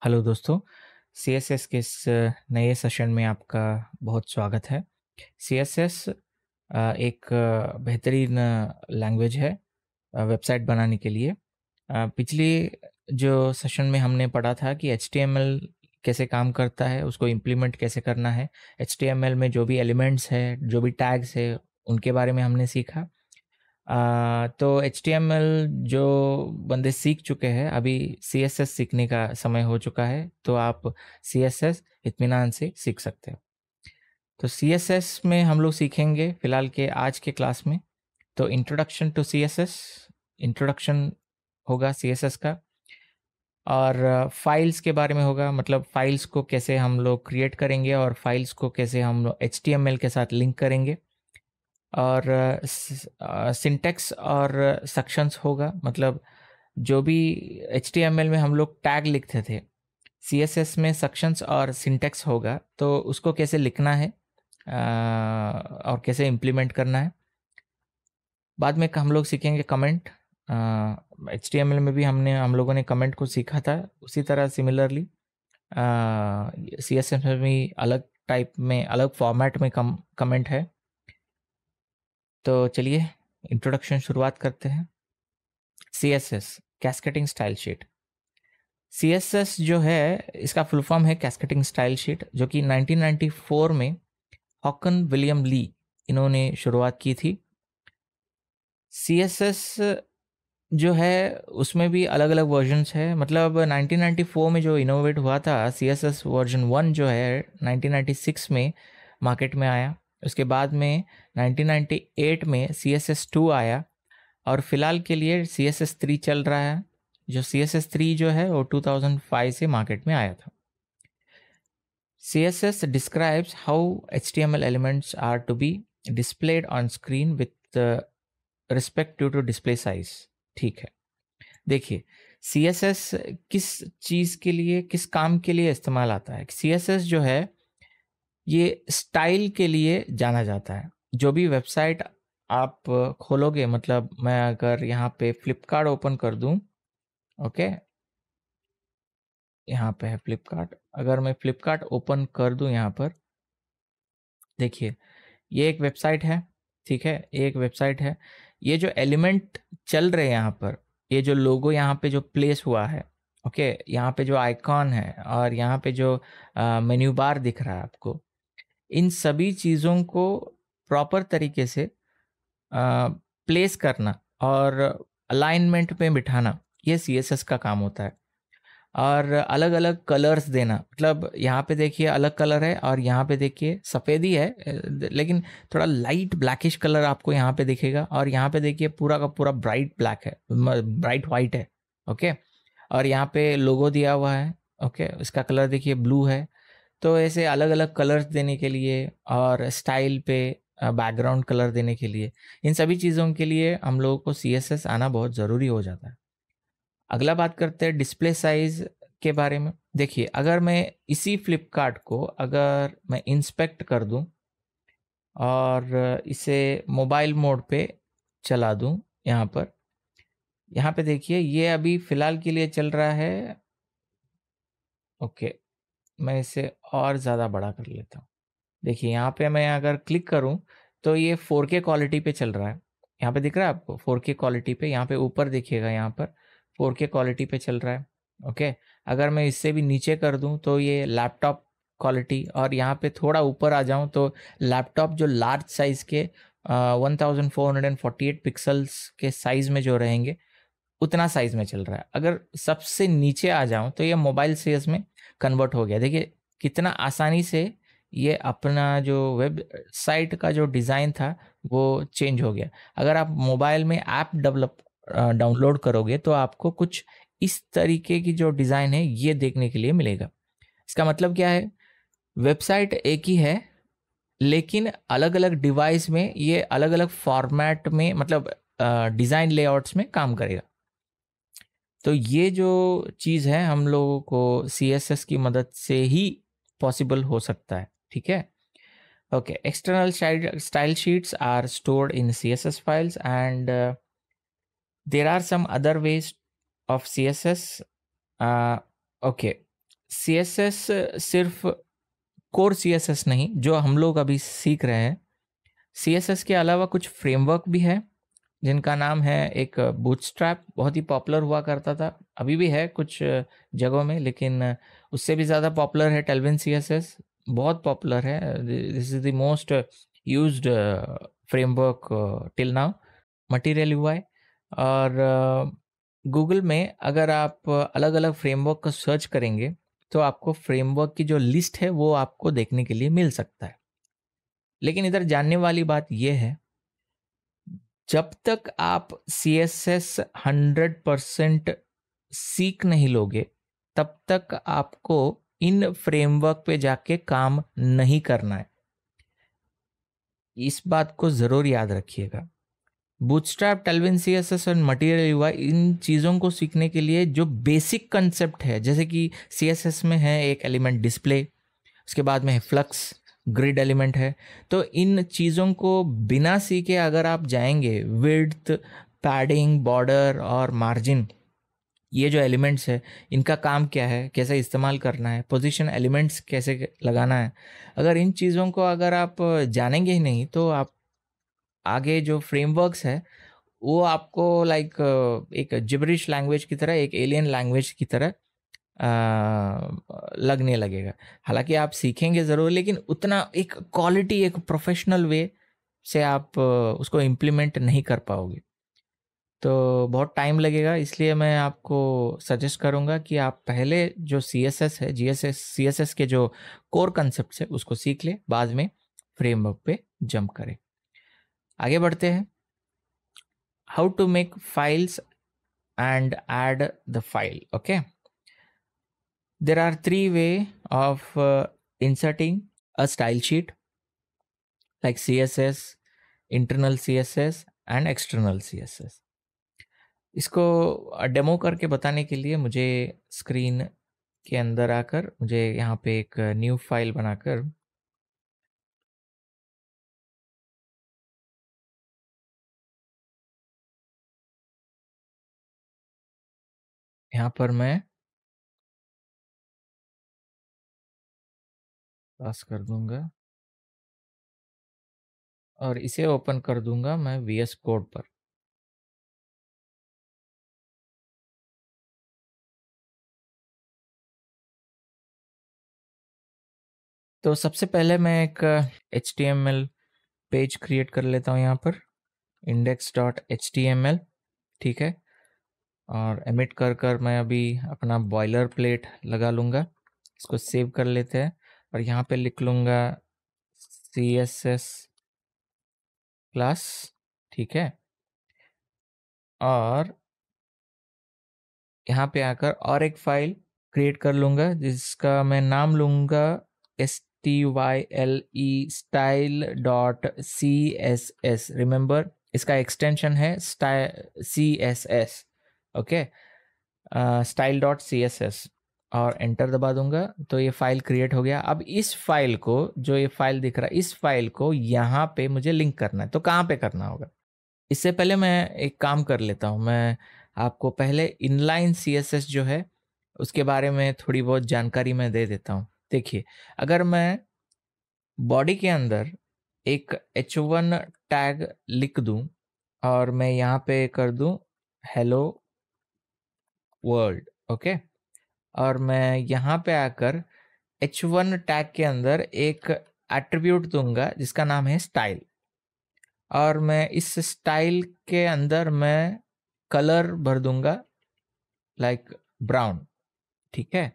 Hello दोस्तों, CSS के इस नए सेशन में आपका बहुत स्वागत है। सीएसएस एक बेहतरीन लैंग्वेज है वेबसाइट बनाने के लिए। पिछली जो सेशन में हमने पढ़ा था कि एचटीएमएल कैसे काम करता है, उसको इम्प्लीमेंट कैसे करना है। एचटीएमएल में जो भी एलिमेंट्स है, जो भी टैग्स है, उनके बारे में हमने सीखा। तो एचटीएमएल जो बंदे सीख चुके हैं, अभी सीएसएस सीखने का समय हो चुका है, तो आप सीएसएस इत्मीनान से सीख सकते हो। तो सीएसएस में हम लोग सीखेंगे फिलहाल के आज के क्लास में। तो इंट्रोडक्शन टू सीएसएस, इंट्रोडक्शन होगा सीएसएस का, और फाइल्स के बारे में होगा, मतलब फाइल्स को कैसे हम लोग क्रिएट करेंगे और फाइल्स को कैसे हम लोग एचटीएमएल के साथ लिंक करेंगे। और सिंटेक्स और सेक्शंस होगा, मतलब जो भी एचटीएमएल में हम लोग टैग लिखते थे, सीएसएस में सेक्शंस और सिंटेक्स होगा, तो उसको कैसे लिखना है और कैसे इम्प्लीमेंट करना है। बाद में हम लोग सीखेंगे कमेंट। एचटीएमएल में भी हम लोगों ने कमेंट को सीखा था, उसी तरह सिमिलरली सीएसएस में भी अलग टाइप में, अलग फॉर्मेट में कमेंट है। तो चलिए इंट्रोडक्शन शुरुआत करते हैं। CSS cascading style sheet. CSS जो है, इसका फुल फॉर्म है कैस्केटिंग स्टाइल शीट, जो कि 1994 में हॉकन विलियम ली इन्होंने शुरुआत की थी। सीएसएस जो है उसमें भी अलग अलग वर्जन्स है, मतलब 1994 में जो इनोवेट हुआ था सीएसएस वर्जन 1 जो है 1996 में मार्केट में आया। उसके बाद में 1998 में सीएसएस 2 आया, और फिलहाल के लिए सीएसएस 3 चल रहा है। जो सीएसएस 3 जो है वो 2005 से मार्केट में आया था। CSS describes how HTML elements are to be displayed on screen with respect to display size। ठीक है, देखिए CSS किस चीज़ के लिए, किस काम के लिए इस्तेमाल आता है। CSS जो है ये स्टाइल के लिए जाना जाता है। जो भी वेबसाइट आप खोलोगे, मतलब मैं अगर यहाँ पे फ्लिपकार्ट ओपन कर दूँ, ओके, यहाँ पे है फ्लिपकार्ट। अगर मैं फ्लिपकार्ट ओपन कर दूँ यहाँ पर, देखिए ये एक वेबसाइट है, ठीक है, ये एक वेबसाइट है। ये जो एलिमेंट चल रहे हैं यहाँ पर, ये जो लोगो यहाँ पे जो प्लेस हुआ है, ओके, यहाँ पे जो आइकॉन है और यहाँ पे जो मेन्यू बार दिख रहा है आपको, इन सभी चीज़ों को प्रॉपर तरीके से प्लेस करना और अलाइनमेंट में बिठाना, ये सीएसएस का काम होता है। और अलग अलग कलर्स देना, मतलब यहाँ पे देखिए अलग कलर है और यहाँ पे देखिए सफ़ेद ही है, लेकिन थोड़ा लाइट ब्लैकिश कलर आपको यहाँ पे दिखेगा, और यहाँ पे देखिए पूरा का पूरा ब्राइट ब्लैक है, ब्राइट वाइट है, ओके। और यहाँ पे लोगो दिया हुआ है, ओके, इसका कलर देखिए ब्लू है। तो ऐसे अलग अलग कलर्स देने के लिए और स्टाइल पे बैकग्राउंड कलर देने के लिए, इन सभी चीज़ों के लिए हम लोगों को सीएसएस आना बहुत ज़रूरी हो जाता है। अगला बात करते हैं डिस्प्ले साइज के बारे में। देखिए अगर मैं इसी फ्लिपकार्ट को अगर मैं इंस्पेक्ट कर दूं और इसे मोबाइल मोड पे चला दूं, यहाँ पे देखिए ये अभी फ़िलहाल के लिए चल रहा है, ओके। मैं इसे और ज़्यादा बड़ा कर लेता हूँ। देखिए यहाँ पे मैं अगर क्लिक करूँ तो ये 4K क्वालिटी पे चल रहा है। यहाँ पे दिख रहा है आपको 4K क्वालिटी पे, यहाँ पे ऊपर देखिएगा, यहाँ पर 4K क्वालिटी पे चल रहा है, ओके। अगर मैं इससे भी नीचे कर दूँ तो ये लैपटॉप क्वालिटी, और यहाँ पे थोड़ा ऊपर आ जाऊँ तो लैपटॉप जो लार्ज साइज़ के 1448 पिक्सल्स के साइज़ में जो रहेंगे, उतना साइज़ में चल रहा है। अगर सबसे नीचे आ जाऊँ तो ये मोबाइल साइज़ में कन्वर्ट हो गया। देखिए कितना आसानी से ये अपना जो वेबसाइट का जो डिज़ाइन था वो चेंज हो गया। अगर आप मोबाइल में ऐप डाउनलोड करोगे तो आपको कुछ इस तरीके की जो डिज़ाइन है ये देखने के लिए मिलेगा। इसका मतलब क्या है, वेबसाइट एक ही है, लेकिन अलग अलग डिवाइस में ये अलग अलग फॉर्मेट में, मतलब डिज़ाइन लेआउट्स में काम करेगा। तो ये जो चीज़ है हम लोगों को सीएसएस की मदद से ही पॉसिबल हो सकता है, ठीक है। Okay, external style sheets are stored in CSS files, and there are some other ways of CSS, okay. CSS सिर्फ कोर CSS नहीं जो हम लोग अभी सीख रहे हैं, CSS के अलावा कुछ फ्रेमवर्क भी है जिनका नाम है एक बूटस्ट्रैप, बहुत ही पॉपुलर हुआ करता था, अभी भी है कुछ जगहों में, लेकिन उससे भी ज़्यादा पॉपुलर है टेलविन CSS, बहुत पॉपुलर है। This is the most used framework till now. Material UI, और गूगल में अगर आप अलग अलग फ्रेमवर्क का सर्च करेंगे तो आपको फ्रेमवर्क की जो लिस्ट है वो आपको देखने के लिए मिल सकता है। लेकिन इधर जानने वाली बात यह है, जब तक आप CSS 100% सीख नहीं लोगे तब तक आपको इन फ्रेमवर्क पे जाके काम नहीं करना है। इस बात को ज़रूर याद रखिएगा। बूटस्ट्रैप, टेलविन CSS और मटीरियल UI, इन चीज़ों को सीखने के लिए जो बेसिक कंसेप्ट है, जैसे कि CSS में है एक एलिमेंट डिस्प्ले, उसके बाद में है फ्लक्स, ग्रिड एलिमेंट है, तो इन चीज़ों को बिना सीखे अगर आप जाएंगे, विड्थ, पैडिंग, बॉर्डर और मार्जिन, ये जो एलिमेंट्स है इनका काम क्या है, कैसे इस्तेमाल करना है, पोजीशन एलिमेंट्स कैसे लगाना है, अगर इन चीज़ों को अगर आप जानेंगे ही नहीं तो आप आगे जो फ्रेमवर्क्स है वो आपको लाइक एक जिब्रिश लैंग्वेज की तरह, एक एलियन लैंग्वेज की तरह लगने लगेगा। हालांकि आप सीखेंगे ज़रूर, लेकिन उतना एक क्वालिटी, एक प्रोफेशनल वे से आप उसको इम्प्लीमेंट नहीं कर पाओगे, तो बहुत टाइम लगेगा। इसलिए मैं आपको सजेस्ट करूंगा कि आप पहले जो CSS है, GSS CSS के जो कोर कंसेप्ट है उसको सीख ले, बाद में फ्रेमवर्क पे जंप करें। आगे बढ़ते हैं। How to make files and add the file. Okay, there are three way of inserting a style sheet like CSS, internal CSS and external CSS. इसको डेमो करके बताने के लिए मुझे स्क्रीन के अंदर आकर मुझे यहाँ पे एक न्यू फाइल बनाकर यहाँ पर मैं पास कर दूंगा और इसे ओपन कर दूंगा मैं VS कोड पर। तो सबसे पहले मैं एक HTML पेज क्रिएट कर लेता हूँ यहाँ पर, index.html, ठीक है, और एमिट कर कर मैं अभी अपना बॉयलर प्लेट लगा लूँगा। इसको सेव कर लेते हैं और यहाँ पे लिख लूँगा CSS क्लास, ठीक है, और यहाँ पे आकर और एक फाइल क्रिएट कर लूँगा जिसका मैं नाम लूँगा style.css। रिमेंबर, इसका एक्सटेंशन है CSS, ओके, style.css, और एंटर दबा दूंगा तो ये फाइल क्रिएट हो गया। अब इस फाइल को, जो ये फाइल दिख रहा है, इस फाइल को यहाँ पे मुझे लिंक करना है। तो कहाँ पे करना होगा? इससे पहले मैं एक काम कर लेता हूँ, मैं आपको पहले इनलाइन CSS जो है उसके बारे में थोड़ी बहुत जानकारी मैं दे देता हूँ। देखिए, अगर मैं बॉडी के अंदर एक H1 टैग लिख दूं और मैं यहाँ पे कर दूं हेलो वर्ल्ड, ओके, और मैं यहाँ पे आकर H1 टैग के अंदर एक एट्रीब्यूट दूंगा जिसका नाम है स्टाइल, और मैं इस स्टाइल के अंदर मैं कलर भर दूंगा लाइक ब्राउन, ठीक है।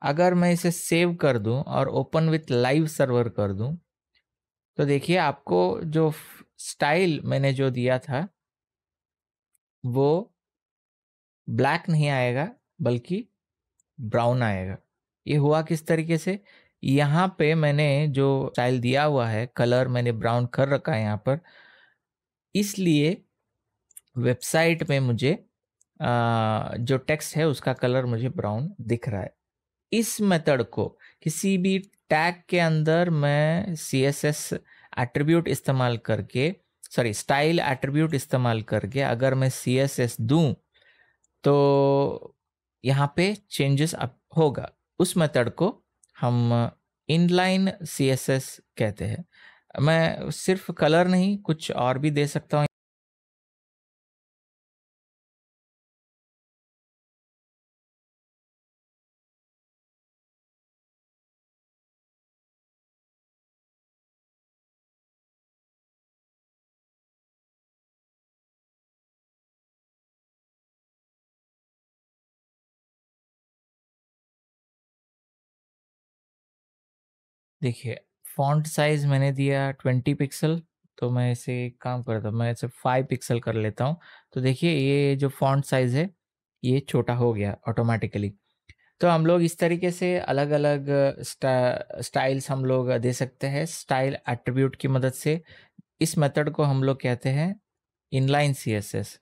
अगर मैं इसे सेव कर दूं और ओपन विथ लाइव सर्वर कर दूं तो देखिए आपको जो स्टाइल मैंने जो दिया था वो ब्लैक नहीं आएगा बल्कि ब्राउन आएगा। ये हुआ किस तरीके से? यहाँ पे मैंने जो स्टाइल दिया हुआ है, कलर मैंने ब्राउन कर रखा है यहाँ पर, इसलिए वेबसाइट में मुझे जो टेक्स्ट है उसका कलर मुझे ब्राउन दिख रहा है। इस मेथड को किसी भी टैग के अंदर मैं CSS एट्रीब्यूट इस्तेमाल करके, सॉरी स्टाइल एट्रीब्यूट इस्तेमाल करके अगर मैं CSS दूं तो यहाँ पे चेंजेस अब होगा। उस मेथड को हम इनलाइन CSS कहते हैं। मैं सिर्फ कलर नहीं कुछ और भी दे सकता हूँ। देखिए, फॉन्ट साइज मैंने दिया 20 पिक्सल, तो मैं इसे एक काम करता हूँ, मैं इसे 5 पिक्सल कर लेता हूँ। तो देखिए ये जो फॉन्ट साइज है ये छोटा हो गया ऑटोमेटिकली। तो हम लोग इस तरीके से अलग अलग स्टाइल्स हम लोग दे सकते हैं स्टाइल एट्रीब्यूट की मदद से। इस मेथड को हम लोग कहते हैं इनलाइन CSS।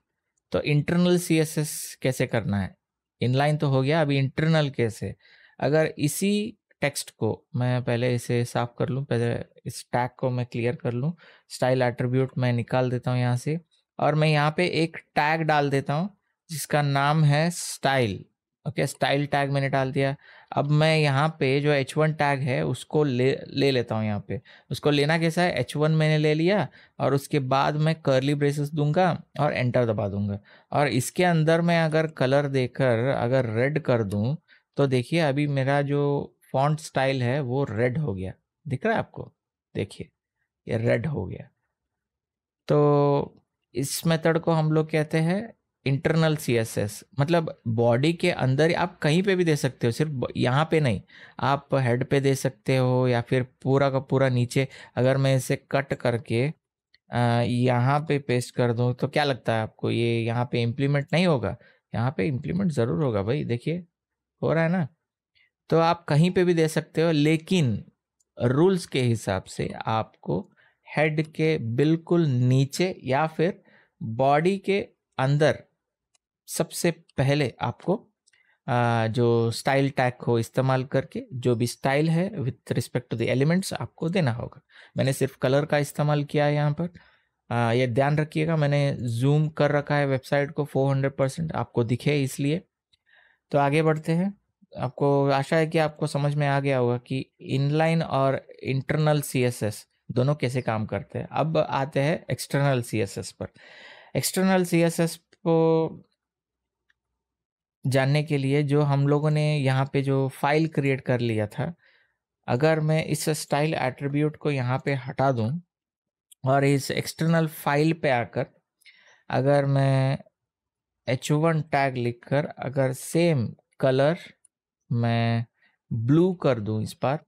तो इंटरनल CSS कैसे करना है? इनलाइन तो हो गया, अभी इंटरनल कैसे? अगर इसी टेक्स्ट को मैं पहले इसे साफ कर लूँ, पहले इस टैग को मैं क्लियर कर लूँ, स्टाइल एट्रीब्यूट मैं निकाल देता हूँ यहाँ से, और मैं यहाँ पे एक टैग डाल देता हूँ जिसका नाम है स्टाइल। ओके, स्टाइल टैग मैंने डाल दिया। अब मैं यहाँ पे जो H1 टैग है उसको ले लेता हूँ यहाँ पे। उसको लेना कैसा है, H1 मैंने ले लिया और उसके बाद मैं कर्ली ब्रेसेस दूंगा और एंटर दबा दूंगा। और इसके अंदर मैं अगर कलर देकर अगर रेड कर दूं तो देखिए अभी मेरा जो फॉन्ट स्टाइल है वो रेड हो गया। दिख रहा है आपको? देखिए ये रेड हो गया। तो इस मेथड को हम लोग कहते हैं इंटरनल CSS। मतलब बॉडी के अंदर आप कहीं पे भी दे सकते हो, सिर्फ यहाँ पे नहीं। आप हेड पे दे सकते हो या फिर पूरा का पूरा नीचे। अगर मैं इसे कट करके यहाँ पे पेस्ट कर दूँ तो क्या लगता है आपको, ये यहाँ पे इम्प्लीमेंट नहीं होगा? यहाँ पे इम्प्लीमेंट ज़रूर होगा भाई, देखिए हो रहा है ना। तो आप कहीं पे भी दे सकते हो, लेकिन रूल्स के हिसाब से आपको हेड के बिल्कुल नीचे या फिर बॉडी के अंदर सबसे पहले आपको जो स्टाइल टैग को इस्तेमाल करके जो भी स्टाइल है with respect to the elements आपको देना होगा। मैंने सिर्फ कलर का इस्तेमाल किया है यहाँ पर। ये ध्यान रखिएगा, मैंने जूम कर रखा है वेबसाइट को 400% आपको दिखे इसलिए। तो आगे बढ़ते हैं। आपको आशा है कि आपको समझ में आ गया होगा कि इनलाइन और इंटरनल CSS दोनों कैसे काम करते हैं। अब आते हैं एक्सटर्नल CSS पर। एक्सटर्नल CSS को जानने के लिए जो हम लोगों ने यहाँ पे जो फाइल क्रिएट कर लिया था, अगर मैं इस स्टाइल एट्रीब्यूट को यहाँ पे हटा दूँ और इस एक्सटर्नल फाइल पे आकर अगर मैं H1 टैग लिखकर अगर सेम कलर मैं ब्लू कर दूं इस बार,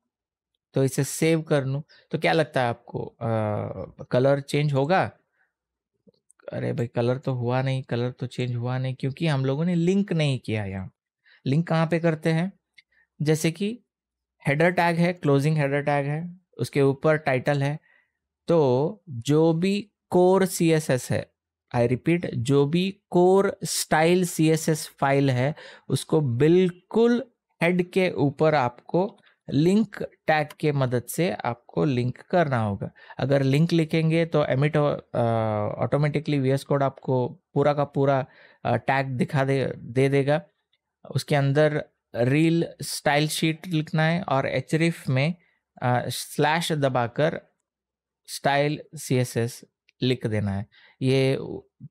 तो इसे सेव कर लूं, तो क्या लगता है आपको कलर चेंज होगा? अरे भाई कलर तो हुआ नहीं, कलर तो चेंज हुआ नहीं, क्योंकि हम लोगों ने लिंक नहीं किया। यहाँ लिंक कहाँ पे करते हैं? जैसे कि हेडर टैग है, क्लोजिंग हेडर टैग है, उसके ऊपर टाइटल है। तो जो भी कोर CSS है, आई रिपीट, जो भी कोर स्टाइल CSS फाइल है उसको बिल्कुल हेड के ऊपर आपको लिंक टैग के मदद से आपको लिंक करना होगा। अगर लिंक लिखेंगे तो एमिट ऑटोमेटिकली VS कोड आपको पूरा का पूरा टैग दिखा दे देगा। उसके अंदर रील स्टाइल शीट लिखना है और href में स्लैश दबाकर स्टाइल CSS लिख देना है। ये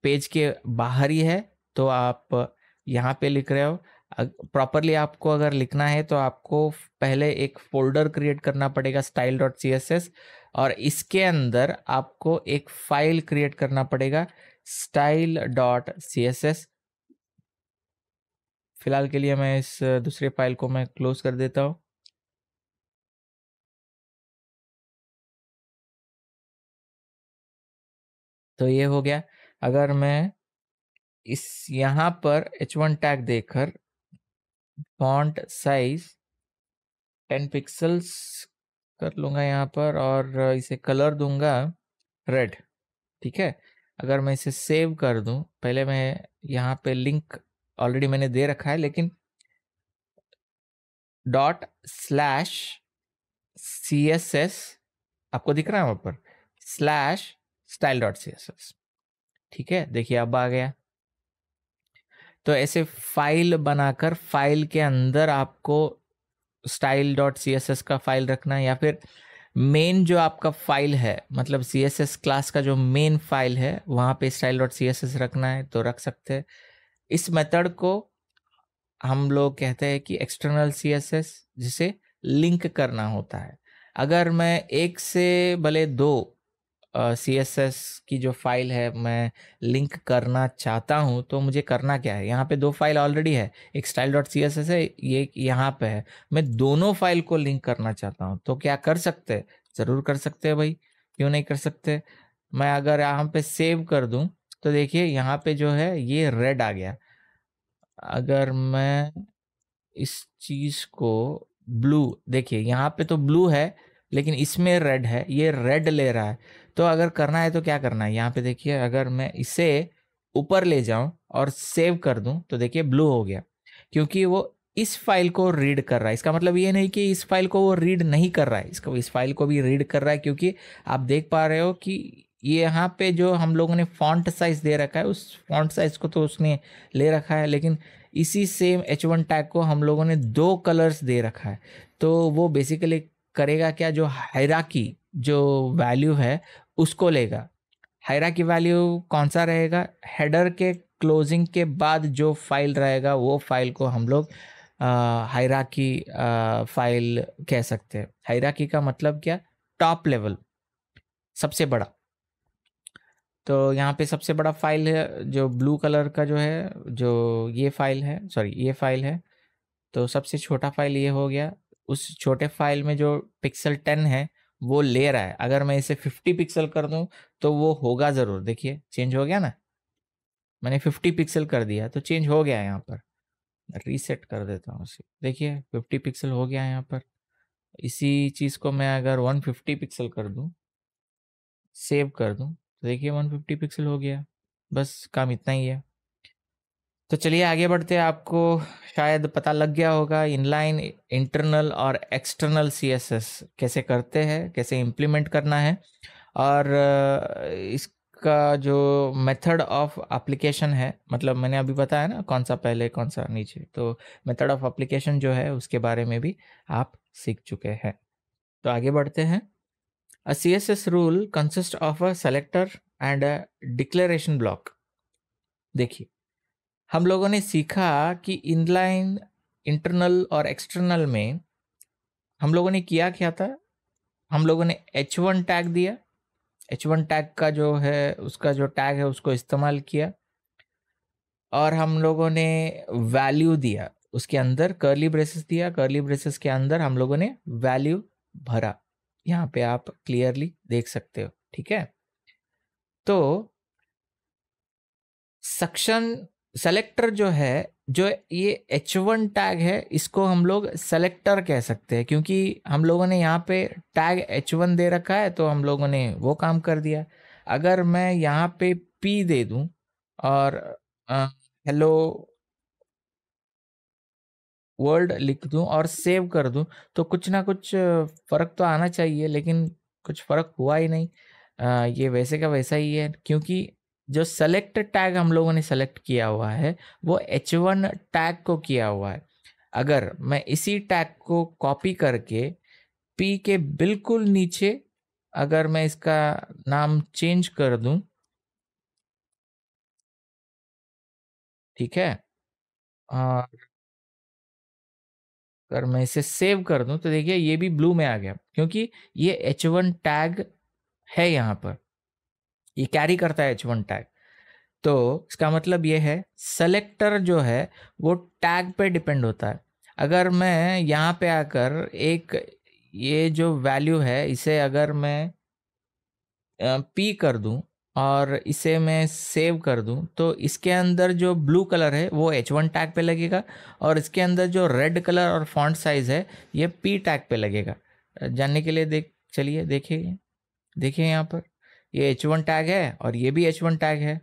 पेज के बाहर ही है, तो आप यहाँ पे लिख रहे हो। प्रॉपरली आपको अगर लिखना है तो आपको पहले एक फोल्डर क्रिएट करना पड़ेगा style.css, और इसके अंदर आपको एक फाइल क्रिएट करना पड़ेगा style.css। फिलहाल के लिए मैं इस दूसरे फाइल को मैं क्लोज कर देता हूँ। तो ये हो गया। अगर मैं इस यहाँ पर H1 टैग देकर फॉन्ट साइज 10 पिक्सल्स कर लूँगा यहाँ पर और इसे कलर दूंगा रेड। ठीक है, अगर मैं इसे सेव कर दूं, पहले मैं यहाँ पे लिंक ऑलरेडी मैंने दे रखा है, लेकिन ./CSS आपको दिख रहा है वहाँ पर /style.css। ठीक है, देखिए अब आ गया। तो ऐसे फाइल बनाकर फाइल के अंदर आपको style dot C S S का फाइल रखना है, या फिर मेन जो आपका फाइल है, मतलब सी एस एस क्लास का जो मेन फाइल है वहाँ पे style dot C S S रखना है तो रख सकते हैं। इस मेथड को हम लोग कहते हैं कि एक्सटर्नल सी एस एस, जिसे लिंक करना होता है। अगर मैं एक से भले दो सी एस एस की जो फाइल है मैं लिंक करना चाहता हूँ तो मुझे करना क्या है, यहाँ पे दो फाइल ऑलरेडी है, एक style dot C S S है, ये यहाँ पे है, मैं दोनों फाइल को लिंक करना चाहता हूँ तो क्या कर सकते हैं? ज़रूर कर सकते हैं भाई, क्यों नहीं कर सकते। मैं अगर यहाँ पे सेव कर दूँ तो देखिए यहाँ पे जो है ये रेड आ गया। अगर मैं इस चीज को ब्लू, देखिए यहाँ पे तो ब्लू है लेकिन इसमें रेड है, ये रेड ले रहा है। तो अगर करना है तो क्या करना है, यहाँ पे देखिए अगर मैं इसे ऊपर ले जाऊं और सेव कर दूं तो देखिए ब्लू हो गया, क्योंकि वो इस फाइल को रीड कर रहा है। इसका मतलब ये नहीं कि इस फाइल को वो रीड नहीं कर रहा है, इसको इस फाइल को भी रीड कर रहा है, क्योंकि आप देख पा रहे हो कि ये यहाँ पे जो हम लोगों ने फॉन्ट साइज दे रखा है उस फॉन्ट साइज को तो उसने ले रखा है, लेकिन इसी सेम H1 टैग को हम लोगों ने दो कलर्स दे रखा है। तो वो बेसिकली करेगा क्या, जो हायरार्की जो वैल्यू है उसको लेगा। हायरार्की वैल्यू कौन सा रहेगा, हेडर के क्लोजिंग के बाद जो फाइल रहेगा वो फाइल को हम लोग हायरार्की फाइल कह सकते हैं। हायरार्की का मतलब क्या, टॉप लेवल, सबसे बड़ा। तो यहाँ पे सबसे बड़ा फाइल है जो ब्लू कलर का जो है, जो ये फाइल है, सॉरी ये फाइल है। तो सबसे छोटा फाइल ये हो गया। उस छोटे फाइल में जो पिक्सल 10 है वो ले रहा है। अगर मैं इसे 50 पिक्सल कर दूं तो वो होगा ज़रूर, देखिए चेंज हो गया ना। मैंने 50 पिक्सल कर दिया तो चेंज हो गया यहाँ पर। रीसेट कर देता हूँ उसे, देखिए 50 पिक्सल हो गया यहाँ पर। इसी चीज़ को मैं अगर 150 पिक्सल कर दूं, सेव कर दूं, तो देखिए 150 पिक्सल हो गया। बस काम इतना ही है। तो चलिए आगे बढ़ते हैं। आपको शायद पता लग गया होगा इनलाइन, इंटरनल और एक्सटर्नल सीएसएस कैसे करते हैं, कैसे इम्प्लीमेंट करना है, और इसका जो मेथड ऑफ एप्लीकेशन है, मतलब मैंने अभी बताया ना कौन सा पहले कौन सा नीचे, तो मेथड ऑफ एप्लीकेशन जो है उसके बारे में भी आप सीख चुके हैं। तो आगे बढ़ते हैं। अ CSS rule consists of a selector and a declaration block। देखिए हम लोगों ने सीखा कि इनलाइन, इंटरनल और एक्सटर्नल में हम लोगों ने किया क्या था, हम लोगों ने H1 टैग दिया, H1 टैग का जो है उसका जो टैग है उसको इस्तेमाल किया, और हम लोगों ने वैल्यू दिया, उसके अंदर कर्ली ब्रेसेस दिया, कर्ली ब्रेसेस के अंदर हम लोगों ने वैल्यू भरा। यहाँ पे आप क्लियरली देख सकते हो, ठीक है। तो सक्शन सेलेक्टर जो है, जो ये H1 टैग है इसको हम लोग सेलेक्टर कह सकते हैं, क्योंकि हम लोगों ने यहाँ पे टैग H1 दे रखा है तो हम लोगों ने वो काम कर दिया। अगर मैं यहाँ पे P दे दूँ और हेलो वर्ल्ड लिख दूं और सेव कर दूं तो कुछ ना कुछ फ़र्क तो आना चाहिए, लेकिन कुछ फ़र्क हुआ ही नहीं। ये वैसे का वैसा ही है, क्योंकि जो सेलेक्ट टैग हम लोगों ने सेलेक्ट किया हुआ है वो H1 टैग को किया हुआ है। अगर मैं इसी टैग को कॉपी करके P के बिल्कुल नीचे अगर मैं इसका नाम चेंज कर दूं, ठीक है, और अगर मैं इसे सेव कर दूं तो देखिए ये भी ब्लू में आ गया, क्योंकि ये H1 टैग है यहाँ पर, ये कैरी करता है H1 टैग। तो इसका मतलब ये है सेलेक्टर जो है वो टैग पे डिपेंड होता है। अगर मैं यहाँ पे आकर एक ये जो वैल्यू है इसे अगर मैं पी कर दूं और इसे मैं सेव कर दूं तो इसके अंदर जो ब्लू कलर है वो H1 टैग पे लगेगा, और इसके अंदर जो रेड कलर और फॉन्ट साइज है ये पी टैग पे लगेगा। जानने के लिए चलिए देखिए, देखिए यहाँ पर ये H1 टैग है और ये भी H1 टैग है,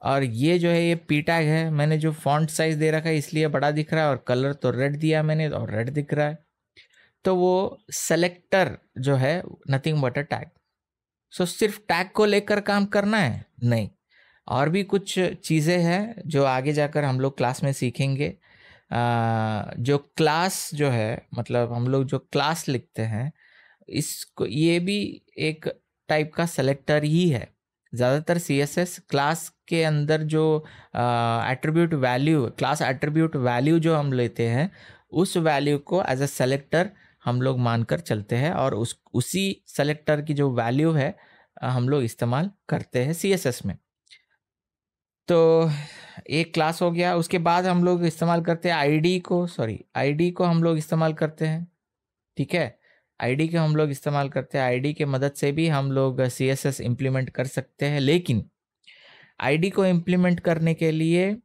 और ये जो है ये पी टैग है। मैंने जो फॉन्ट साइज दे रखा है इसलिए बड़ा दिख रहा है, और कलर तो रेड दिया मैंने और रेड दिख रहा है। तो वो सेलेक्टर जो है नथिंग बट अ टैग। सो सिर्फ टैग को लेकर काम करना है नहीं, और भी कुछ चीज़ें हैं जो आगे जाकर हम लोग क्लास में सीखेंगे। जो क्लास जो है, मतलब हम लोग जो क्लास लिखते हैं, इसको ये भी एक टाइप का सेलेक्टर ही है। ज़्यादातर CSS क्लास के अंदर जो attribute value, class attribute value जो हम लेते हैं, उस वैल्यू को एज अ सेलेक्टर हम लोग मानकर चलते हैं, और उसी सेलेक्टर की जो वैल्यू है हम लोग इस्तेमाल करते हैं CSS में। तो एक क्लास हो गया, उसके बाद हम लोग इस्तेमाल करते हैं आईडी को हम लोग इस्तेमाल करते हैं, ठीक है। आईडी को हम लोग इस्तेमाल करते हैं, आईडी के मदद से भी हम लोग CSS इम्प्लीमेंट कर सकते हैं, लेकिन आईडी को इम्प्लीमेंट करने के लिए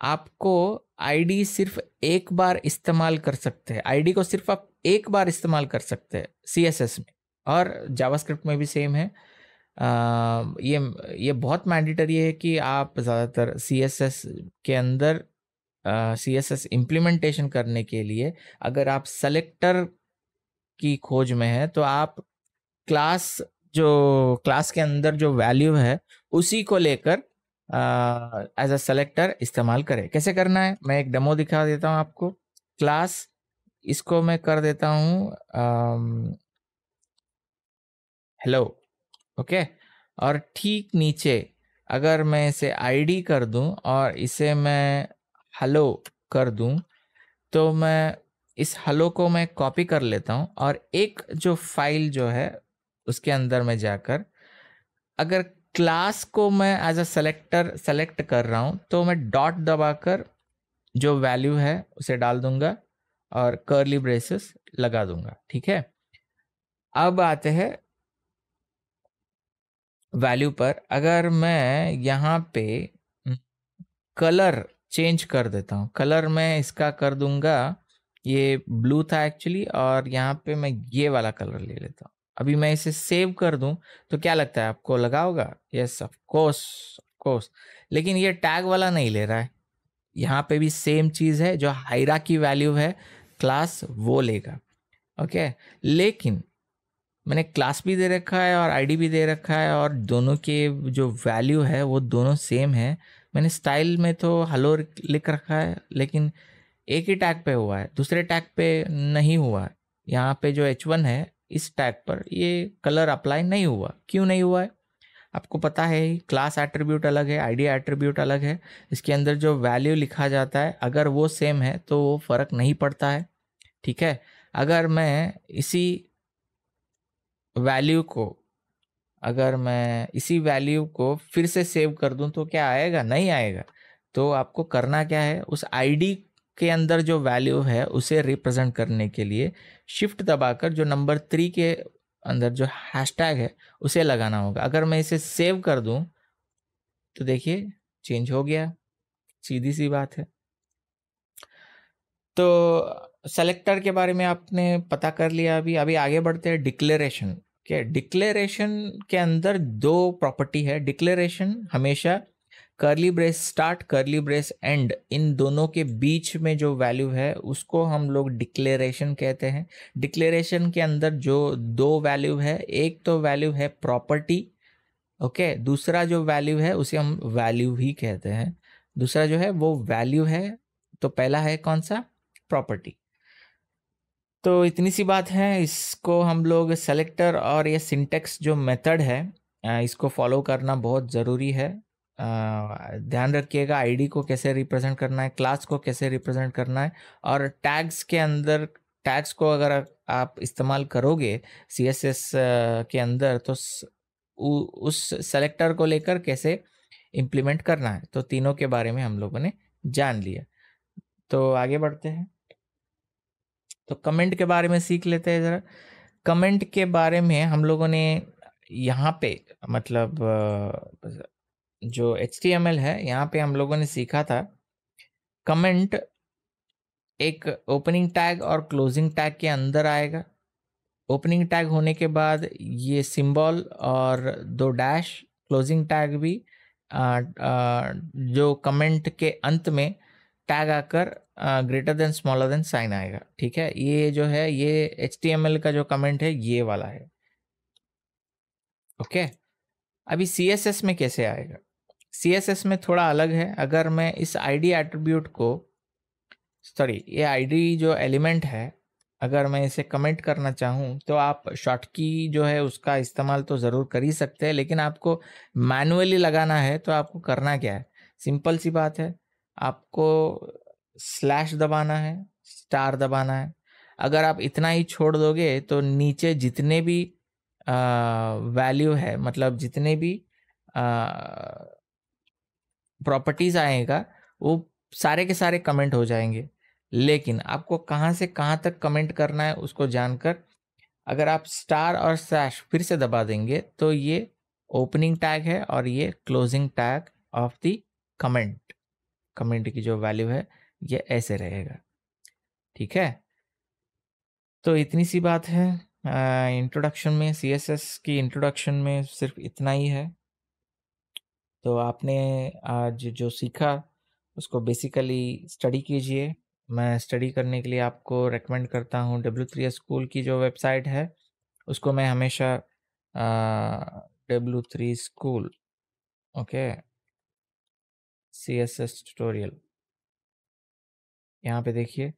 आपको आईडी सिर्फ एक बार इस्तेमाल कर सकते हैं, आईडी को सिर्फ आप एक बार इस्तेमाल कर सकते हैं CSS में, और जावास्क्रिप्ट में भी सेम है। ये बहुत मैंडेटरी है कि आप ज़्यादातर CSS के अंदर CSS इम्प्लीमेंटेशन करने के लिए अगर आप सेलेक्टर की खोज में है, तो आप क्लास के अंदर जो वैल्यू है उसी को लेकर एज अ सेलेक्टर इस्तेमाल करें। कैसे करना है, मैं एक डेमो दिखा देता हूँ आपको। क्लास, इसको मैं कर देता हूँ हेलो, ओके। और ठीक नीचे अगर मैं इसे आईडी कर दूं और इसे मैं हेलो कर दूं, तो मैं इस हेलो को मैं कॉपी कर लेता हूं, और एक जो फाइल जो है उसके अंदर में जाकर अगर क्लास को मैं एज अ सेलेक्टर सेलेक्ट कर रहा हूं, तो मैं डॉट दबाकर जो वैल्यू है उसे डाल दूंगा और कर्ली ब्रेसेस लगा दूंगा, ठीक है। अब आते हैं वैल्यू पर। अगर मैं यहाँ पे कलर चेंज कर देता हूँ, कलर मैं इसका कर दूंगा, ये ब्लू था एक्चुअली, और यहाँ पे मैं ये वाला कलर ले लेता हूँ। अभी मैं इसे सेव कर दूं तो क्या लगता है आपको, लगा होगा? Yes, of course, of course. लेकिन ये टैग वाला नहीं ले रहा है, यहाँ पे भी सेम चीज है, जो हायरार्की वैल्यू है क्लास वो लेगा, ओके। लेकिन मैंने क्लास भी दे रखा है और आईडी भी दे रखा है, और दोनों के जो वैल्यू है वो दोनों सेम है। मैंने स्टाइल में तो हेलो लिख रखा है, लेकिन एक ही टैग पे हुआ है, दूसरे टैग पे नहीं हुआ है। यहाँ पे जो H1 है, इस टैग पर ये कलर अप्लाई नहीं हुआ। क्यों नहीं हुआ है? आपको पता है, क्लास एट्रीब्यूट अलग है, आईडी एट्रीब्यूट अलग है। इसके अंदर जो वैल्यू लिखा जाता है अगर वो सेम है तो वो फर्क नहीं पड़ता है, ठीक है। अगर मैं वैल्यू को इसी वैल्यू को फिर से सेव कर दूं तो क्या आएगा? नहीं आएगा। तो आपको करना क्या है, उस आईडी के अंदर जो वैल्यू है उसे रिप्रेजेंट करने के लिए शिफ्ट दबाकर जो नंबर 3 के अंदर जो हैशटैग है उसे लगाना होगा। अगर मैं इसे सेव कर दूं तो देखिए चेंज हो गया, सीधी सी बात है। तो सेलेक्टर के बारे में आपने पता कर लिया। अभी अभी आगे बढ़ते हैं डिक्लेरेशन के। डिक्लेरेशन के अंदर दो प्रॉपर्टी है। डिक्लेरेशन हमेशा curly brace start, curly brace end, इन दोनों के बीच में जो वैल्यू है उसको हम लोग डिक्लेरेशन कहते हैं। डिक्लेरेशन के अंदर जो दो वैल्यू है, एक तो वैल्यू है प्रॉपर्टी, ओके, दूसरा जो वैल्यू है उसे हम वैल्यू ही कहते हैं। दूसरा जो है वो वैल्यू है, तो पहला है कौन सा? प्रॉपर्टी। तो इतनी सी बात है, इसको हम लोग सेलेक्टर और ये सिंटेक्स जो मेथड है इसको फॉलो करना बहुत ज़रूरी है। ध्यान रखिएगा आईडी को कैसे रिप्रेजेंट करना है, क्लास को कैसे रिप्रेजेंट करना है, और टैग्स के अंदर टैग्स को अगर आप इस्तेमाल करोगे CSS के अंदर, तो उस सेलेक्टर को लेकर कैसे इम्प्लीमेंट करना है, तो तीनों के बारे में हम लोगों ने जान लिया। तो आगे बढ़ते हैं। तो कमेंट के बारे में सीख लेते हैं ज़रा। कमेंट के बारे में हम लोगों ने यहाँ पे, मतलब जो HTML है यहाँ पे हम लोगों ने सीखा था कमेंट एक ओपनिंग टैग और क्लोजिंग टैग के अंदर आएगा। ओपनिंग टैग होने के बाद ये सिंबल और दो डैश, क्लोजिंग टैग भी जो कमेंट के अंत में टैग आकर greater than smaller than sign आएगा, ठीक है। ये जो है ये HTML का जो कमेंट है ये वाला है, ओके। अभी CSS में कैसे आएगा? CSS में थोड़ा अलग है। अगर मैं इस आईडी एट्रीब्यूट को सॉरी, ये आईडी जो एलिमेंट है, अगर मैं इसे कमेंट करना चाहूँ तो आप शॉर्ट की जो है उसका इस्तेमाल तो ज़रूर कर ही सकते हैं, लेकिन आपको मैनुअली लगाना है तो आपको करना क्या है, सिंपल सी बात है, आपको स्लैश दबाना है, स्टार दबाना है। अगर आप इतना ही छोड़ दोगे तो नीचे जितने भी वैल्यू है, मतलब जितने भी प्रॉपर्टीज आएगा, वो सारे के सारे कमेंट हो जाएंगे। लेकिन आपको कहाँ से कहाँ तक कमेंट करना है उसको जानकर अगर आप स्टार और स्लैश फिर से दबा देंगे तो ये ओपनिंग टैग है और ये closing tag of the comment. Comment की जो वैल्यू है ये ऐसे रहेगा, ठीक है। तो इतनी सी बात है इंट्रोडक्शन में, सीएसएस की इंट्रोडक्शन में सिर्फ इतना ही है। तो आपने आज जो सीखा उसको बेसिकली स्टडी कीजिए। मैं स्टडी करने के लिए आपको रेकमेंड करता हूँ W3S स्कूल की जो वेबसाइट है, उसको मैं हमेशा W3 school, okay, CSS tutorial, यहाँ पे देखिए,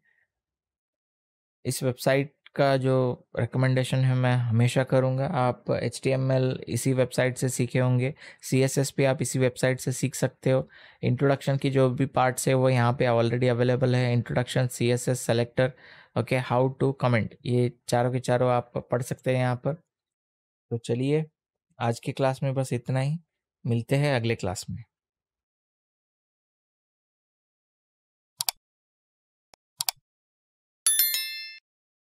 इस वेबसाइट का जो रिकमेंडेशन है मैं हमेशा करूँगा। आप HTML इसी वेबसाइट से सीखे होंगे, CSS भी आप इसी वेबसाइट से सीख सकते हो। इंट्रोडक्शन की जो भी पार्ट्स है वो यहाँ पे ऑलरेडी अवेलेबल है, introduction, CSS selector, okay, how to comment, ये चारों के चारों आप पढ़ सकते हैं यहाँ पर। तो चलिए, आज की क्लास में बस इतना ही, मिलते हैं अगले क्लास में।